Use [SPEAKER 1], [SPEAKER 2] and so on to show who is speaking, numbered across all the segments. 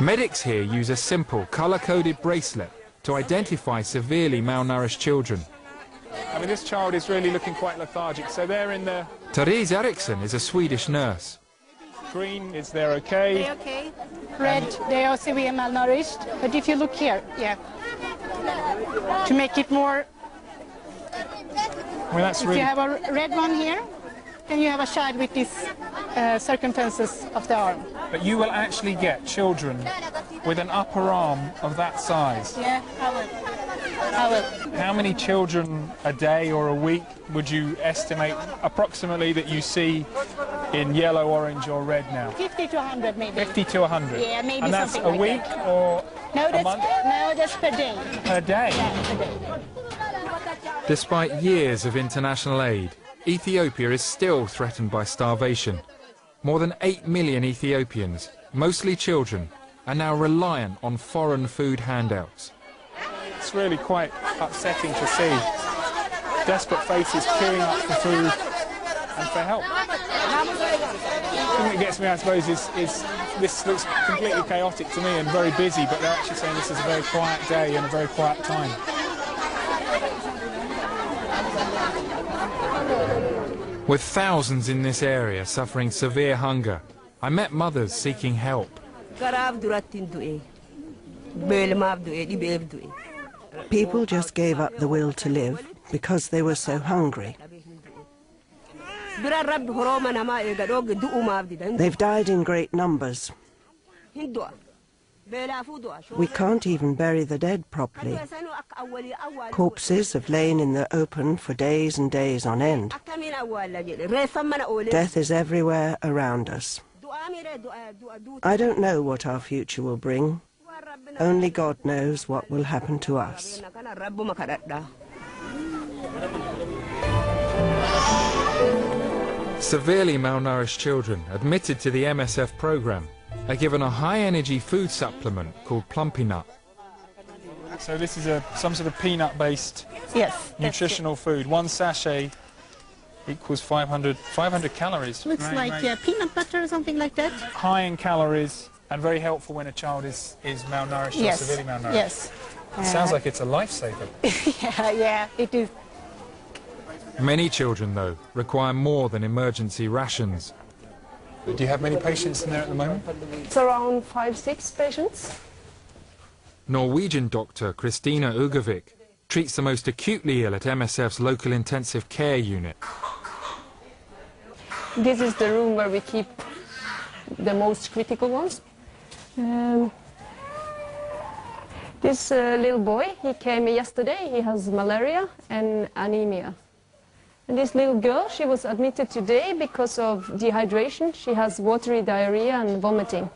[SPEAKER 1] Medics here use a simple, colour-coded bracelet to identify severely malnourished children.
[SPEAKER 2] I mean, this child is really looking quite lethargic, so they're in the...
[SPEAKER 1] Therese Eriksson is a Swedish nurse.
[SPEAKER 2] Green is they're okay.
[SPEAKER 3] They're okay. Red, they are severe malnourished. But if you look here, yeah, to make it more...
[SPEAKER 2] I mean, that's really...
[SPEAKER 3] If you have a red one here, then you have a child with these circumferences of the arm.
[SPEAKER 2] But you will actually get children with an upper arm of that size.
[SPEAKER 3] Yeah, I will.
[SPEAKER 2] How many children a day or a week would you estimate approximately that you see in yellow, orange or red now?
[SPEAKER 3] 50 to 100 maybe.
[SPEAKER 2] 50 to 100?
[SPEAKER 3] Yeah, maybe
[SPEAKER 2] and that's
[SPEAKER 3] something
[SPEAKER 2] a week
[SPEAKER 3] like that.
[SPEAKER 2] or a month?
[SPEAKER 3] No, that's per day.
[SPEAKER 2] Per day?
[SPEAKER 3] Yeah, per day.
[SPEAKER 1] Despite years of international aid, Ethiopia is still threatened by starvation. More than 8 million Ethiopians, mostly children, are now reliant on foreign food handouts.
[SPEAKER 2] It's really quite upsetting to see desperate faces queuing up for food and for help. The thing that gets me, I suppose, is this looks completely chaotic to me and very busy, but they're actually saying this is a very quiet day and a very quiet time.
[SPEAKER 1] With thousands in this area suffering severe hunger, I met mothers seeking help.
[SPEAKER 4] People just gave up the will to live because they were so hungry. They've died in great numbers. We can't even bury the dead properly. Corpses have lain in the open for days and days on end. Death is everywhere around us. I don't know what our future will bring. Only God knows what will happen to us.
[SPEAKER 1] Severely malnourished children admitted to the MSF programme are given a high-energy food supplement called Plumpy Nut.
[SPEAKER 2] So this is some sort of peanut-based nutritional food. One sachet equals 500 calories.
[SPEAKER 3] Looks like peanut butter or something like that.
[SPEAKER 2] High in calories and very helpful when a child is malnourished or severely malnourished.
[SPEAKER 3] Yes.
[SPEAKER 2] It sounds like it's a lifesaver.
[SPEAKER 3] yeah, it is.
[SPEAKER 1] Many children, though, require more than emergency rations.
[SPEAKER 2] Do you have many patients in there at the moment?
[SPEAKER 5] It's around 5-6 patients.
[SPEAKER 1] Norwegian doctor Christina Ugervik treats the most acutely ill at MSF's local intensive care unit.
[SPEAKER 5] This is the room where we keep the most critical ones. This little boy, he came yesterday. He has malaria and anemia. And this little girl, she was admitted today because of dehydration. She has watery diarrhea and vomiting.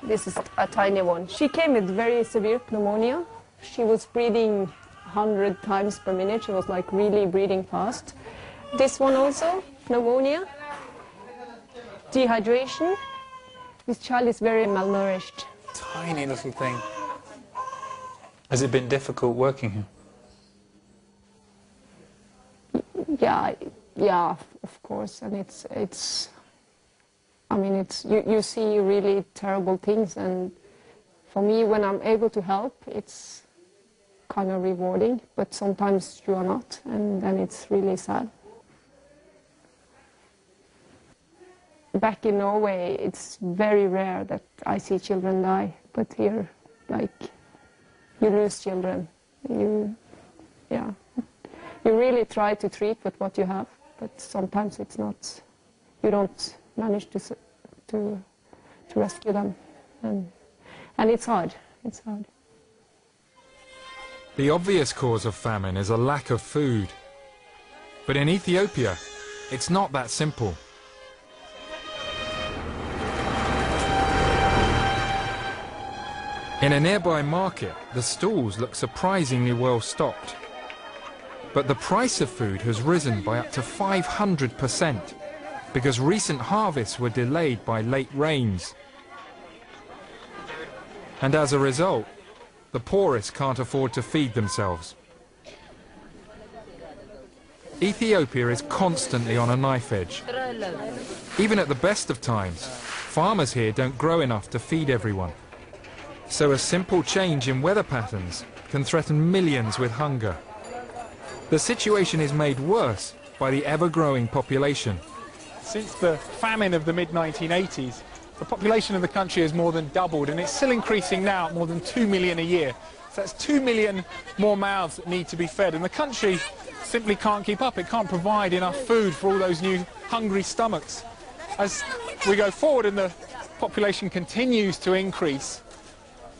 [SPEAKER 5] This is a tiny one. She came with very severe pneumonia. She was breathing 100 times per minute. She was like really breathing fast. This one also, pneumonia, dehydration. This child is very malnourished.
[SPEAKER 2] Tiny little thing. Has it been difficult working here?
[SPEAKER 5] Yeah, of course, and I mean, you see really terrible things, and for me, when I'm able to help, it's kind of rewarding, but sometimes you are not, and then it's really sad. Back in Norway, it's very rare that I see children die, but here, like, you lose children. You really try to treat with what you have, but sometimes it's not. You don't manage to rescue them, and it's hard. It's hard.
[SPEAKER 1] The obvious cause of famine is a lack of food. But in Ethiopia, it's not that simple. In a nearby market, the stalls look surprisingly well stocked. But the price of food has risen by up to 500% because recent harvests were delayed by late rains. And as a result, the poorest can't afford to feed themselves. Ethiopia is constantly on a knife edge. Even at the best of times, farmers here don't grow enough to feed everyone. So a simple change in weather patterns can threaten millions with hunger. The situation is made worse by the ever-growing population.
[SPEAKER 2] Since the famine of the mid-1980s, the population of the country has more than doubled, and it's still increasing now at more than 2 million a year. So that's 2 million more mouths that need to be fed, and the country simply can't keep up. It can't provide enough food for all those new hungry stomachs. As we go forward and the population continues to increase,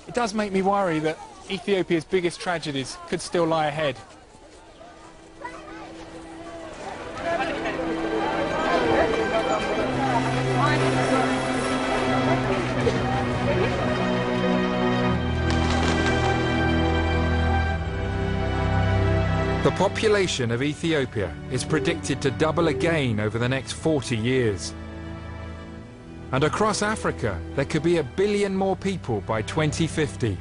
[SPEAKER 2] it does make me worry that Ethiopia's biggest tragedies could still lie ahead.
[SPEAKER 1] The population of Ethiopia is predicted to double again over the next 40 years. And across Africa, there could be 1 billion more people by 2050.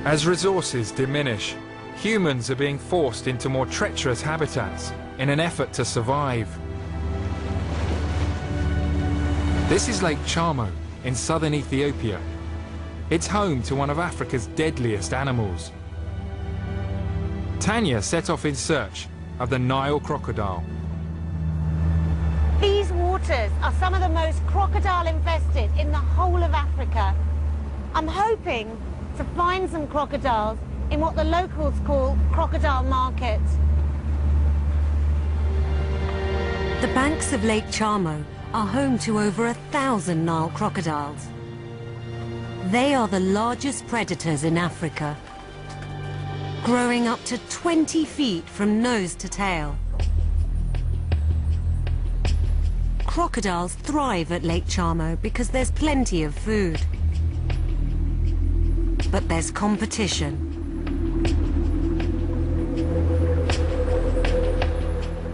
[SPEAKER 1] As resources diminish, humans are being forced into more treacherous habitats in an effort to survive. This is Lake Chamo in southern Ethiopia. It's home to one of Africa's deadliest animals. Tanya set off in search of the Nile crocodile.
[SPEAKER 6] These waters are some of the most crocodile infested in the whole of Africa. I'm hoping to find some crocodiles in what the locals call crocodile market.
[SPEAKER 7] The banks of Lake Chamo are home to over 1,000 Nile crocodiles. They are the largest predators in Africa, growing up to 20 feet from nose to tail. Crocodiles thrive at Lake Chamo because there's plenty of food. But there's competition.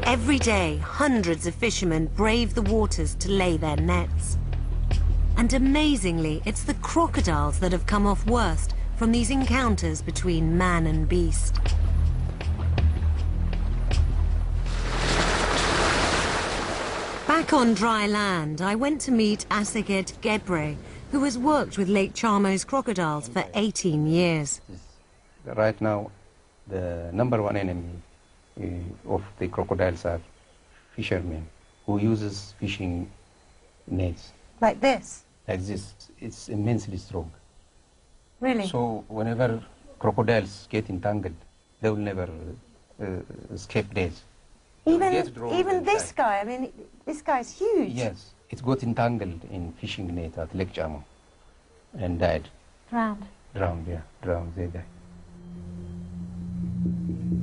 [SPEAKER 7] Every day, hundreds of fishermen brave the waters to lay their nets. And amazingly, it's the crocodiles that have come off worst from these encounters between man and beast. Back on dry land, I went to meet Aseged Gebre, who has worked with Lake Chamo's crocodiles for 18 years.
[SPEAKER 8] Right now, the #1 enemy of the crocodiles are fishermen who uses fishing nets.
[SPEAKER 6] Like this?
[SPEAKER 8] Like this. It's immensely strong.
[SPEAKER 6] Really?
[SPEAKER 8] So whenever crocodiles get entangled, they will never escape death.
[SPEAKER 6] Even this guy, I mean, this guy's huge.
[SPEAKER 8] Yes, it got entangled in fishing net at Lake Chamo and died.
[SPEAKER 6] Drowned.
[SPEAKER 8] Drowned, yeah, drowned, they died.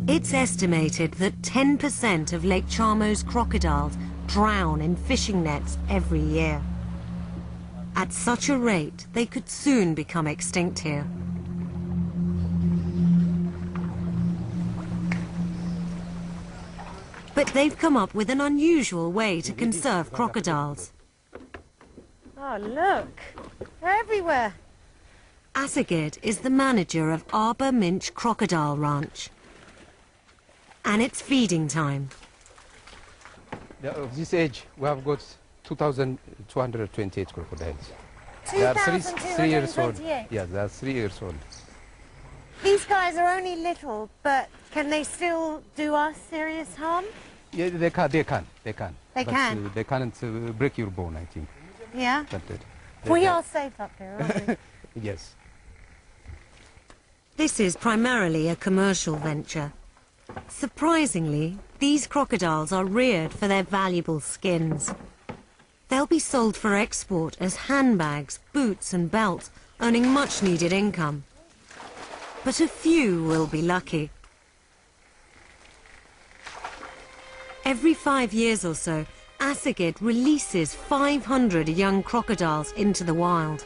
[SPEAKER 7] It's estimated that 10% of Lake Chamo's crocodiles drown in fishing nets every year. At such a rate, they could soon become extinct here. But they've come up with an unusual way to conserve crocodiles.
[SPEAKER 6] Oh, look. They're everywhere.
[SPEAKER 7] Aseged is the manager of Arbor Minch Crocodile Ranch. And it's feeding time.
[SPEAKER 8] Of this age, we have got 2,228 crocodiles. They are 3 years old. Yeah, they are 3 years old.
[SPEAKER 6] These guys are only little, but can they still do us serious harm?
[SPEAKER 8] Yeah, they can.
[SPEAKER 6] They
[SPEAKER 8] But,
[SPEAKER 6] can?
[SPEAKER 8] they can't break your bone, I think.
[SPEAKER 6] Yeah?
[SPEAKER 8] But,
[SPEAKER 6] We are safe up here, aren't we?
[SPEAKER 8] Yes.
[SPEAKER 7] This is primarily a commercial venture. Surprisingly, these crocodiles are reared for their valuable skins. They'll be sold for export as handbags, boots and belts, earning much-needed income. But a few will be lucky. Every 5 years or so, Aseged releases 500 young crocodiles into the wild.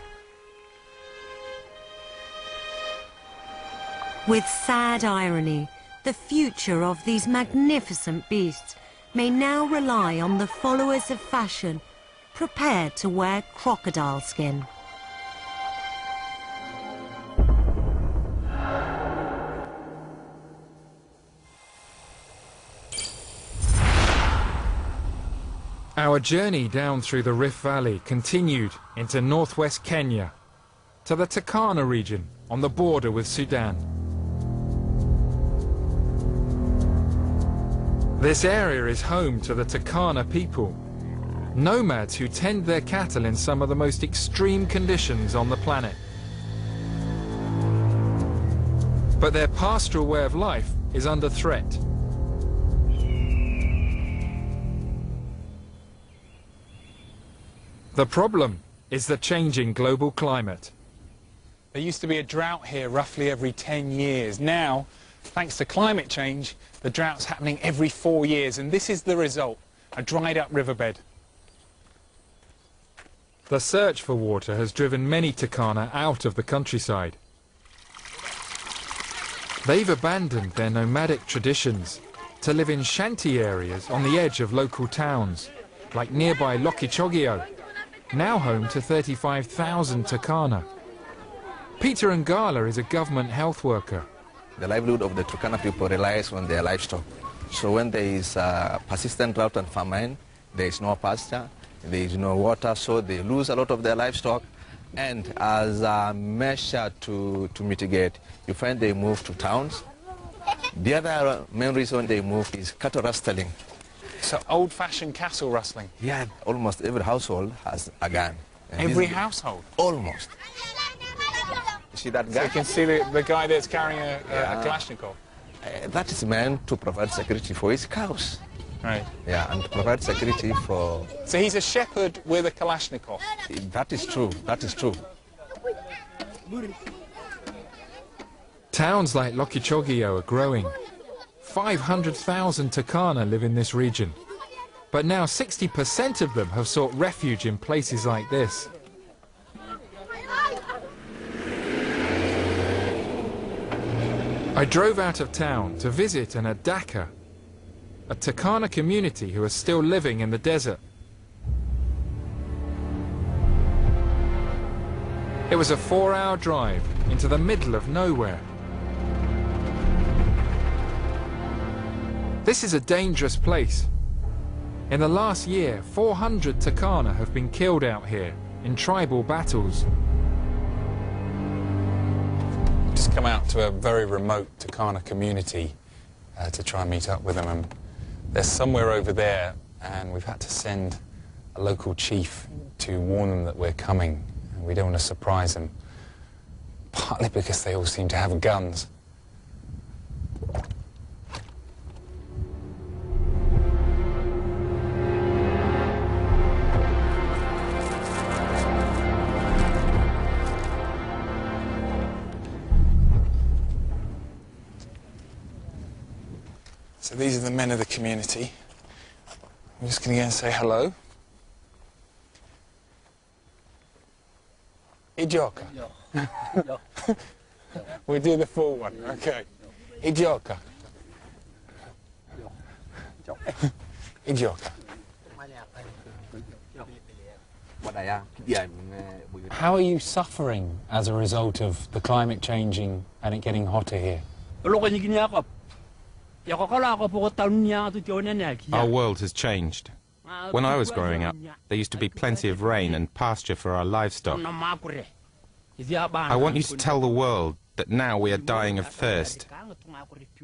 [SPEAKER 7] With sad irony, the future of these magnificent beasts may now rely on the followers of fashion prepared to wear crocodile skin.
[SPEAKER 1] Our Our journey down through the Rift Valley continued into northwest Kenya, to the Turkana region on the border with Sudan. This area is home to the Turkana people, nomads who tend their cattle in some of the most extreme conditions on the planet. But their pastoral way of life is under threat. The problem is the changing global climate.
[SPEAKER 2] There used to be a drought here roughly every 10 years. Now, thanks to climate change, the drought's happening every 4 years, and this is the result, a dried up riverbed.
[SPEAKER 1] The search for water has driven many Turkana out of the countryside. They've abandoned their nomadic traditions to live in shanty areas on the edge of local towns, like nearby Lokichogio, now home to 35,000 Turkana. Peter Ngala is a government health worker.
[SPEAKER 9] The livelihood of the Turkana people relies on their livestock. So when there is persistent drought and famine, there is no pasture, there is no water, so they lose a lot of their livestock. And as a measure to mitigate, you find they move to towns. The other main reason they move is cattle rustling.
[SPEAKER 2] So old-fashioned cattle rustling?
[SPEAKER 9] Yeah, almost every household has a gun. And
[SPEAKER 2] every household?
[SPEAKER 9] Almost. You see that guy?
[SPEAKER 2] So you can see the guy that's carrying a Kalashnikov?
[SPEAKER 9] That is meant to provide security for his cows.
[SPEAKER 2] Right.
[SPEAKER 9] Yeah, and to provide security for...
[SPEAKER 2] So he's a shepherd with a Kalashnikov?
[SPEAKER 9] That is true, that is true.
[SPEAKER 1] Towns like Lokichogio are growing. 500,000 Turkana live in this region. But now 60% of them have sought refuge in places like this. I drove out of town to visit an Adaka, a Turkana community who are still living in the desert. It was a 4-hour drive into the middle of nowhere. This is a dangerous place. In the last year, 400 Turkana have been killed out here in tribal battles.
[SPEAKER 2] Just come out to a very remote Turkana community to try and meet up with them. And they're somewhere over there, and we've had to send a local chief to warn them that we're coming. And we don't want to surprise them, partly because they all seem to have guns. So these are the men of the community. I'm just going to go and say hello. Ijoka. We do the full one, okay. Ijoka. Ijoka. How are you suffering as a result of the climate changing and it getting hotter here?
[SPEAKER 10] Our world has changed. When I was growing up, there used to be plenty of rain and pasture for our livestock. I want you to tell the world that now we are dying of thirst.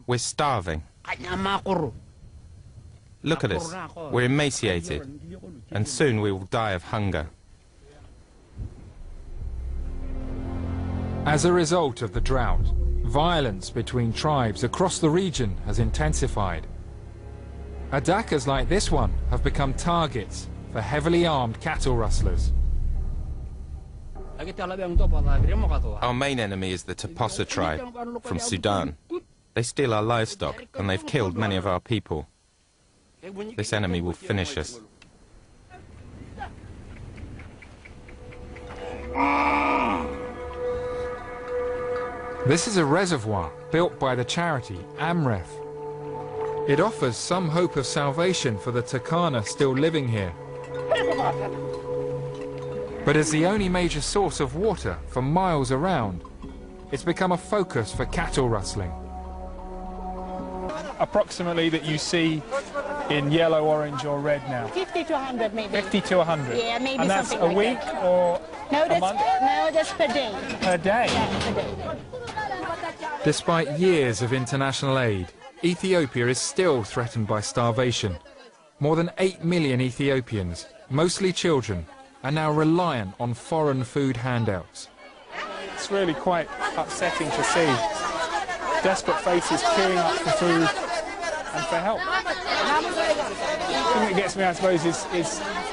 [SPEAKER 10] We're starving. Look at us. We're emaciated, and soon we will die of hunger.
[SPEAKER 1] As a result of the drought, violence between tribes across the region has intensified. Adakas like this one have become targets for heavily armed cattle rustlers.
[SPEAKER 10] Our main enemy is the Toposa tribe from Sudan. They steal our livestock and they've killed many of our people. This enemy will finish us.
[SPEAKER 1] This is a reservoir built by the charity Amref. It offers some hope of salvation for the Turkana still living here. But as the only major source of water for miles around, it's become a focus for cattle rustling.
[SPEAKER 2] Approximately that you see in yellow, orange or red now?
[SPEAKER 3] 50 to 100 maybe.
[SPEAKER 2] 50 to 100?
[SPEAKER 3] Yeah, maybe
[SPEAKER 2] and that's
[SPEAKER 3] something
[SPEAKER 2] a
[SPEAKER 3] like
[SPEAKER 2] week
[SPEAKER 3] that.
[SPEAKER 2] or
[SPEAKER 3] No,
[SPEAKER 2] a month?
[SPEAKER 3] No, that's per day.
[SPEAKER 2] Per day?
[SPEAKER 3] Yeah, per day.
[SPEAKER 1] Despite years of international aid, Ethiopia is still threatened by starvation. More than 8 million Ethiopians, mostly children, are now reliant on foreign food handouts.
[SPEAKER 2] It's really quite upsetting to see desperate faces queuing up for food and for help. The thing that gets me, I suppose, is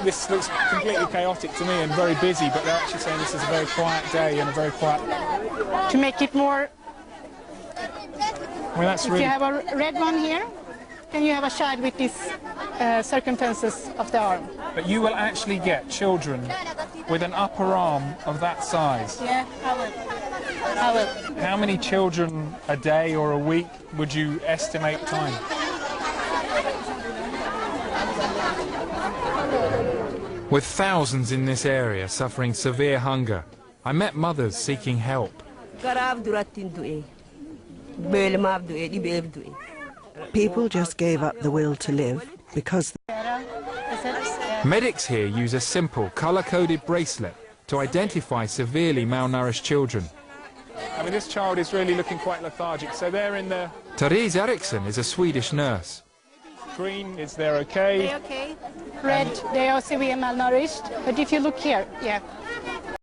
[SPEAKER 2] this looks completely chaotic to me and very busy, but they're actually saying this is a very quiet day and a very quiet...
[SPEAKER 3] To make it more...
[SPEAKER 2] I mean, that's
[SPEAKER 3] if
[SPEAKER 2] really...
[SPEAKER 3] you have a red one here, then you have a child with these circumferences of the arm.
[SPEAKER 2] But you will actually get children with an upper arm of that size.
[SPEAKER 3] Yeah, I will.
[SPEAKER 2] How many children a day or a week would you estimate time?
[SPEAKER 1] With thousands in this area suffering severe hunger, I met mothers seeking help.
[SPEAKER 4] People just gave up the will to live because...
[SPEAKER 1] Medics here use a simple, colour-coded bracelet to identify severely malnourished children.
[SPEAKER 2] I mean, this child is really looking quite lethargic, so they're in the...
[SPEAKER 1] Therese Eriksson is a Swedish nurse.
[SPEAKER 2] Green is they're okay.
[SPEAKER 3] They're okay. Red, they are severe malnourished. But if you look here, yeah,